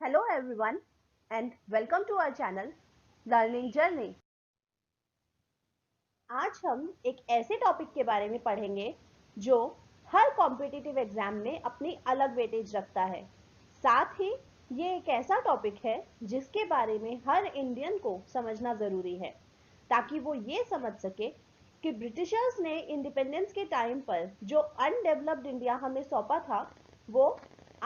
Hello everyone and welcome to our channel Learning Journey। आज हम एक ऐसे टॉपिक के बारे में पढ़ेंगे जो हर कॉम्पिटिटिव एग्जाम में अपनी अलग वेटेज रखता है। साथ ही ये एक ऐसा टॉपिक है जिसके बारे में हर इंडियन को समझना जरूरी है ताकि वो ये समझ सके कि ब्रिटिशर्स ने इंडिपेंडेंस के टाइम पर जो अनडेवलप्ड इंडिया हमें सौंपा था वो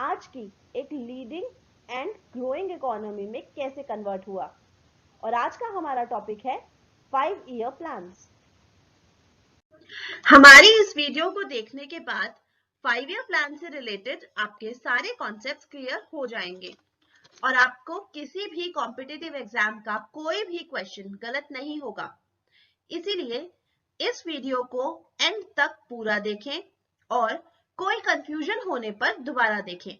आज की एक लीडिंग एंड ग्रोइंग इकोनॉमी में कैसे कन्वर्ट हुआ। और आज का हमारा टॉपिक है 5 ईयर प्लान्स। हमारी इस वीडियो को देखने के बाद 5 ईयर प्लान से रिलेटेड आपके सारे कॉन्सेप्ट्स क्लियर हो जाएंगे और आपको किसी भी कॉम्पिटिटिव एग्जाम का कोई भी क्वेश्चन गलत नहीं होगा। इसीलिए इस वीडियो को एंड तक पूरा देखें और कोई कंफ्यूजन होने पर दोबारा देखें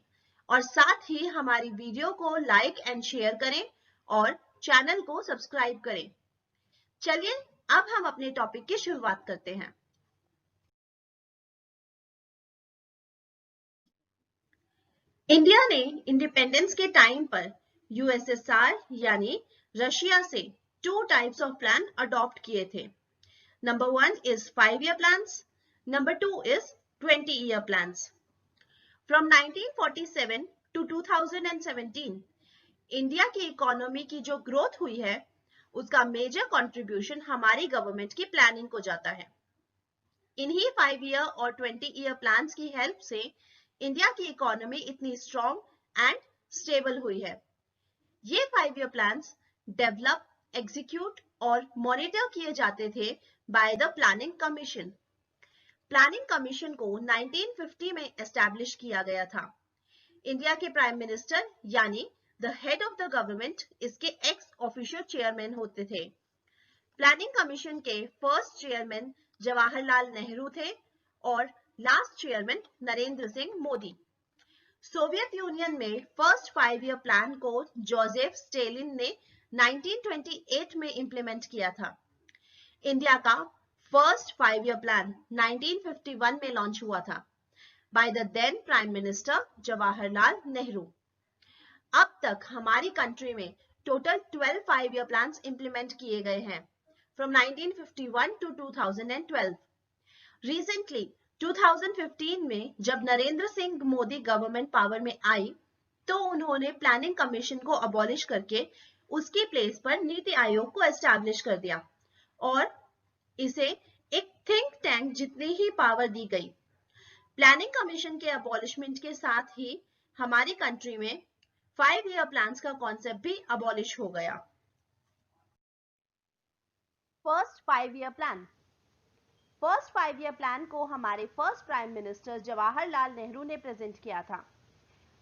और साथ ही हमारी वीडियो को लाइक एंड शेयर करें और चैनल को सब्सक्राइब करें। चलिए अब हम अपने टॉपिक की शुरुआत करते हैं। इंडिया ने इंडिपेंडेंस के टाइम पर यूएसएसआर यानी रशिया से 2 टाइप्स ऑफ प्लान अडॉप्ट किए थे। Number 1 is 5 year plans, number 2 is 20 year plans. From 1947 to 2017 India की इकोनॉमी की जो ग्रोथ हुई है उसका मेजर कंट्रीब्यूशन हमारी गवर्नमेंट की प्लानिंग को जाता है। इन्हीं 5 ईयर और 20 ईयर प्लान्स की हेल्प से इंडिया की इकोनॉमी इतनी स्ट्रॉन्ग एंड स्टेबल हुई है। ये 5 ईयर प्लान्स डेवलप, एग्जीक्यूट और मॉनिटर किए जाते थे by the planning commission. Planning commission को 1950 में एस्टैब्लिश किया गया था। इंडिया के प्राइम मिनिस्टर यानी the head of the government इसके एक्स ऑफिशियल चेयरमैन होते थे। प्लानिंग कमीशन के फर्स्ट चेयरमैन जवाहरलाल नेहरू थे और last chairman Narendra Singh Modi. Soviet union में फर्स्ट 5 ईयर प्लान को जोसेफ स्टेलिन ने 1928 में इंप्लीमेंट किया था। इंडिया का फर्स्ट 5 ईयर प्लान 1951 में लॉन्च हुआ था by the then prime minister Jawaharlal Nehru. अब तक हमारी कंट्री में टोटल 12 5 ईयर प्लान्स इंप्लीमेंट किए गए हैं फ्रॉम 1951 टू 2012। रिसेंटली 2015 में जब नरेंद्र सिंह मोदी गवर्नमेंट पावर में आई तो उन्होंने प्लानिंग कमीशन को अबॉलिश करके उसकी प्लेस पर नीति आयोग को एस्टैब्लिश कर दिया और इसे एक थिंक टैंक जितनी ही पावर दी गई। प्लानिंग कमीशन के अबॉलिशमेंट के साथ ही हमारी कंट्री में 5 ईयर प्लान्स का कॉन्सेप्ट भी अबॉलिश हो गया। First 5 year plan. First 5 year plan को हमारे first prime minister Jawaharlal Nehru ने प्रेजेंट किया था।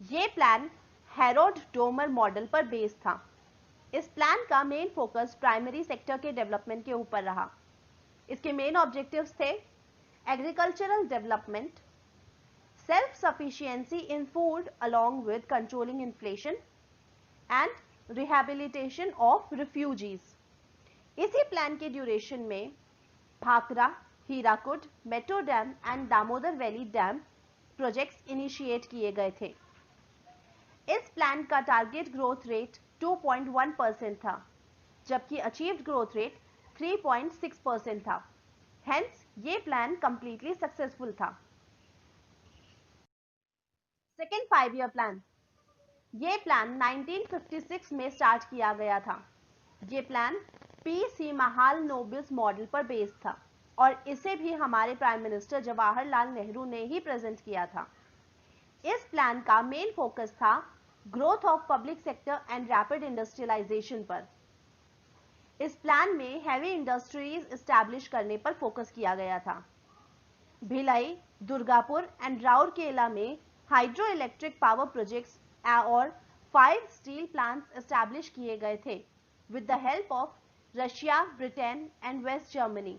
ये प्लान हेरोल्ड डोमर मॉडल पर बेस्ड था। इस प्लान का मेन फोकस प्राइमरी सेक्टर के डेवलपमेंट के ऊपर रहा। इसके मेन ऑब्जेक्टिव्स थे agricultural development, self sufficiency in food along with controlling inflation and rehabilitation of refugees. इसी प्लान के ड्यूरेशन में Bhakra, Hirakud, metro dam and Damodar valley dam projects initiate किए गए थे। इस प्लान का टारगेट ग्रोथ रेट 2.1% था जबकि अचीव्ड ग्रोथ रेट 3.6% था। हेंस ये प्लान कंप्लीटली सक्सेसफुल था। Second 5 year plan. ये प्लान 1956 में स्टार्ट किया गया था। ये प्लान पी.सी. महालनोबिस मॉडल पर बेस्ड था और इसे भी हमारे प्राइम मिनिस्टर जवाहरलाल नेहरू ने ही प्रेजेंट किया था। इस प्लान का मेन फोकस था growth of public sector and rapid industrialisation पर। इस प्लान में हैवी इंडस्ट्रीज एस्टैब्लिश करने पर फोकस किया गया था। भिलाई, दुर्गापुर एंड राउरकेला में हाइड्रो इलेक्ट्रिक पावर प्रोजेक्ट्स और 5 स्टील प्लांट्स एस्टैब्लिश किए गए थे with the help of Russia, Britain and West Germany.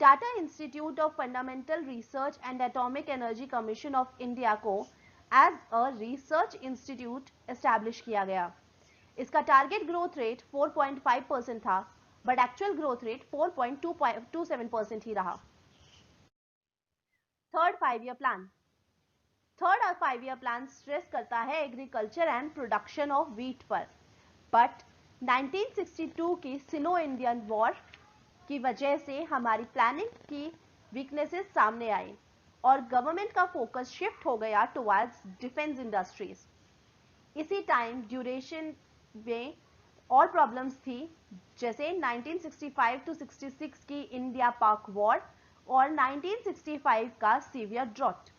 Tata Institute of Fundamental Research and Atomic Energy Commission of India को as a research institute establish किया गया। इसका target growth rate 4.5% था but actual growth rate 4.27% ही रहा। Third 5 year plan. Third और 5 year plan stress करता है agriculture and production of wheat पर, बट 1962 की सिनो इंडियन वॉर की वजह से हमारी प्लानिंग की वीकनेसेस सामने आई और गवर्नमेंट का फोकस शिफ्ट हो गया टुवर्ड्स डिफेंस इंडस्ट्रीज। इसी टाइम ड्यूरेशन में और प्रॉब्लम्स थी, जैसे 1965 टू 66 की इंडिया पाक वॉर और 1965 का सीवियर ड्रॉट।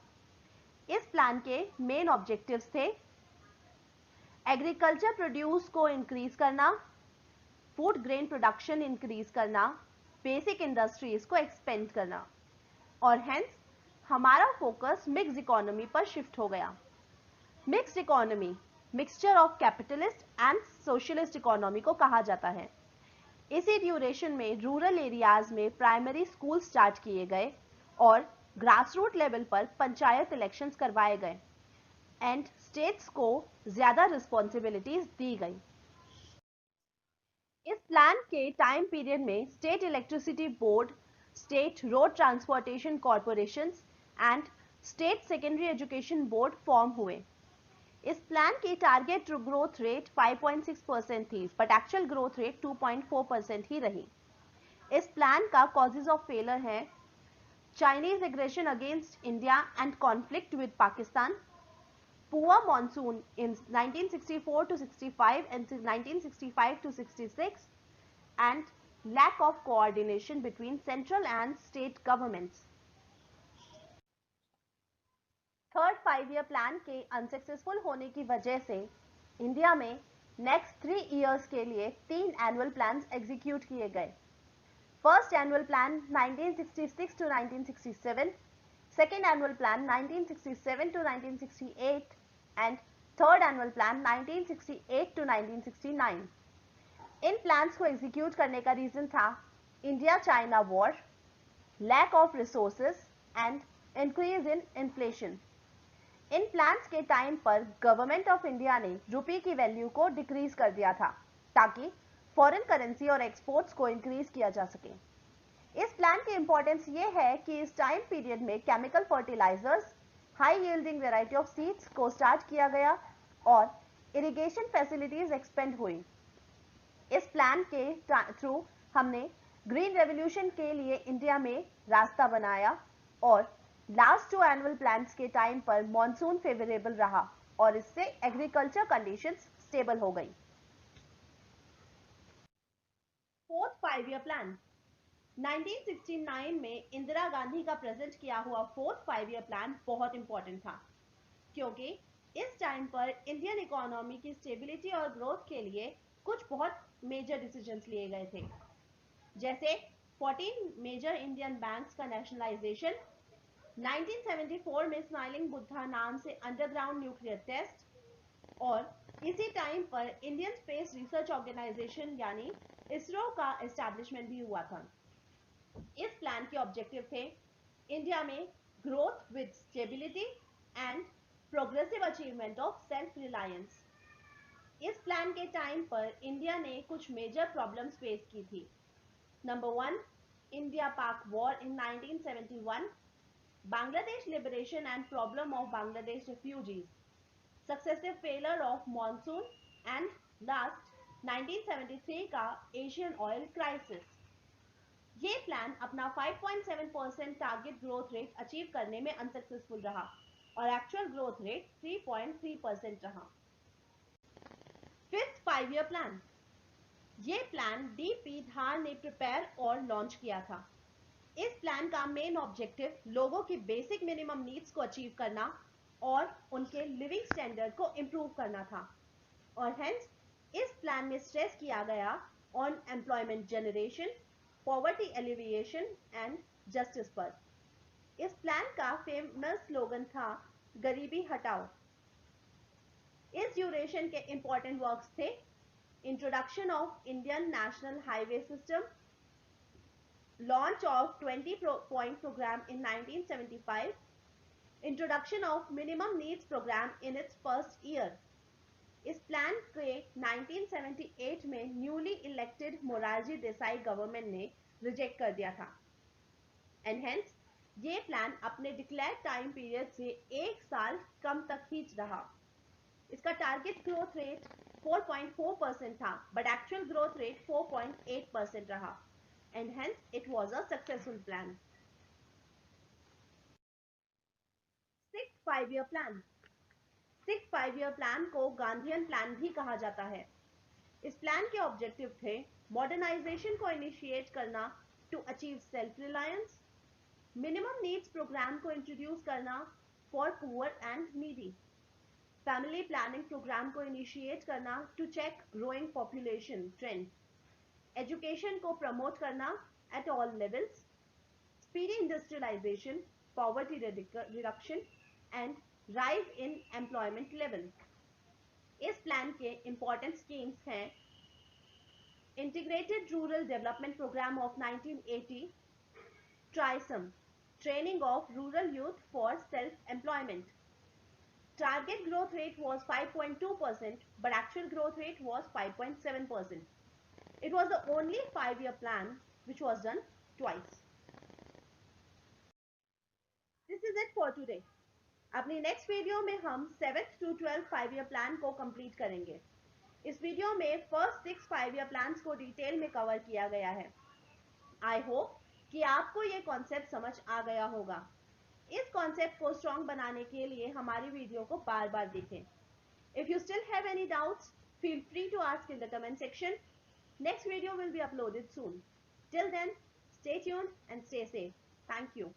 इस प्लान के मेन ऑब्जेक्टिव्स थे एग्रीकल्चर प्रोड्यूस को इंक्रीज करना, फूड ग्रेन प्रोडक्शन इंक्रीज करना, बेसिक इंडस्ट्रीज को एक्सपेंड करना, और हेंस हमारा फोकस मिक्स इकोनॉमी पर शिफ्ट हो गया। Mixed economy mixture of capitalist and socialist economy को कहा जाता है। इसी ड्यूरेशन में रूरल एरियाज में प्राइमरी स्कूल स्टार्ट किए गए और ग्रासरूट लेवल पर पंचायत इलेक्शंस करवाए गए एंड स्टेट्स को ज्यादा रिस्पॉन्सिबिलिटीज दी गई। इस प्लान के टाइम पीरियड में state electricity board, state road transportation corporations and state secondary education board form हुए। इस प्लान की टारगेट ग्रोथ रेट 5.6% थी, बट एक्चुअल ग्रोथ रेट 2.4% ही रही। इस प्लान का कॉजेज ऑफ फेलर है Chinese aggression against India and conflict with Pakistan, poor monsoon in 1964 to 65 and 1965 to 66, and lack of coordination between central and state governments. Third 5 year plan के unsuccessful होने की वजह से India में next 3 years के लिए 3 annual plan execute किए गए। First annual plan 1966 to 1967, second annual plan 1967 to 1968 and third annual plan 1968 to 1969। इन प्लान्स को एग्जीक्यूट करने का रीजन था India China war, lack of resources and increase in inflation. इन प्लान्स के टाइम पर गवर्नमेंट ऑफ इंडिया ने रुपये की वैल्यू को डिक्रीज कर दिया था ताकि फॉरेन करेंसी और एक्सपोर्ट्स को इंक्रीज किया जा सके। इस प्लान की इंपॉर्टेंस ये है कि इस टाइम पीरियड में chemical fertilisers, high yielding variety of seeds को स्टार्ट किया गया और इरिगेशन फैसिलिटीज एक्सपेंड हुई। इस प्लान के थ्रू हमने ग्रीन रेवोल्यूशन के लिए इंडिया में रास्ता बनाया और लास्ट 2 एनुअल प्लान्स के टाइम पर मॉनसून फेवरेबल रहा और इससे एग्रीकल्चर कंडीशंस स्टेबल हो गई। फोर्थ 5 ईयर प्लान 1969 में इंदिरा गांधी का प्रेजेंट किया हुआ फोर्थ 5 ईयर प्लान बहुत इंपॉर्टेंट था, क्योंकि इस टाइम पर इंडियन इकोनॉमी की स्टेबिलिटी और ग्रोथ के लिए कुछ बहुत मेजर डिसीजंस लिए गए थे, जैसे 14 मेजर इंडियन बैंक्स का नेशनलाइजेशन, 1974 में स्माइलिंग बुद्धा नाम से अंडरग्राउंड न्यूक्लियर टेस्ट, और इसी टाइम पर इंडियन स्पेस रिसर्च ऑर्गेनाइजेशन यानी इसरो का एस्टैब्लिशमेंट भी हुआ था। इस प्लान के ऑब्जेक्टिव थे इंडिया में growth with stability and progressive achievement of self reliance. इस प्लान के टाइम पर इंडिया ने कुछ मेजर प्रॉब्लम्स फेस की थी। नंबर 1, इंडिया पाक war in 1971, Bangladesh liberation and problem of Bangladesh refugees, successive failure of monsoon, and last 1973 का Asian oil crisis। ये प्लान अपना 5.7% टारगेट ग्रोथ रेट अचीव करने में अनसक्सेसफुल रहा और एक्चुअल ग्रोथ रेट 3.3% रहा। फिफ्थ 5 ईयर प्लान, ये प्लान डीपी धार ने प्रिपेयर और लॉन्च किया था। इस प्लान का मेन ऑब्जेक्टिव लोगों की बेसिक मिनिमम नीड्स को अचीव करना और उनके लिविंग स्टैंडर्ड को इंप्रूव करना था, और हेंस इस प्लान में स्ट्रेस किया गया on employment generation, poverty alleviation and justice पर। इस प्लान का फेमस स्लोगन था गरीबी हटाओ। इस ड्यूरेशन के इंपॉर्टेंट वर्क्स थे introduction of Indian national highway system, launch of 20-point program in 1975, introduction of minimum needs program in its first year। इस प्लान के 1978 में newly elected Morarji Desai government ने रिजेक्ट कर दिया था, एंड हेंस ये प्लान अपने डिक्लेयर्ड टाइम पीरियड से 1 साल कम तक ही रहा। इसका टारगेट ग्रोथ रेट 4.4% था, बट एक्चुअल ग्रोथ रेट 4.8% रहा, and hence it was a successful plan. 6th 5-year plan. 6th 5-year plan को गांधीयन प्लान भी कहा जाता है। इस प्लान के ऑब्जेक्टिव थे मॉडर्नाइजेशन को इनिशिएट करना to achieve self reliance, minimum needs programme को इंट्रोड्यूस करना for poor and needy, family planning programme को इनिशिएट करना to check growing population trend, education को प्रमोट करना at all levels, speedy industrialisation, poverty reduction and rise in employment level. इस plan के important schemes हैं integrated rural development programme of 1980, TRYSEM, training of rural youth for self-employment. Target growth rate was 5.2%, but actual growth rate was 5.7%. It was the only 5-year plan which was done twice. This is it for today. अपनी next video में हम 7th to 12th 5-year plan को complete करेंगे। इस video में first 6 5-year plans को detail में cover किया गया है। आई होप कि आपको ये कॉन्सेप्ट समझ आ गया होगा। इस कॉन्सेप्ट को स्ट्रॉन्ग बनाने के लिए हमारी वीडियो को बार बार देखें। If you still have any doubts, feel free to ask in the comment section. Next video will be uploaded soon. Till then, stay tuned and stay safe. Thank you.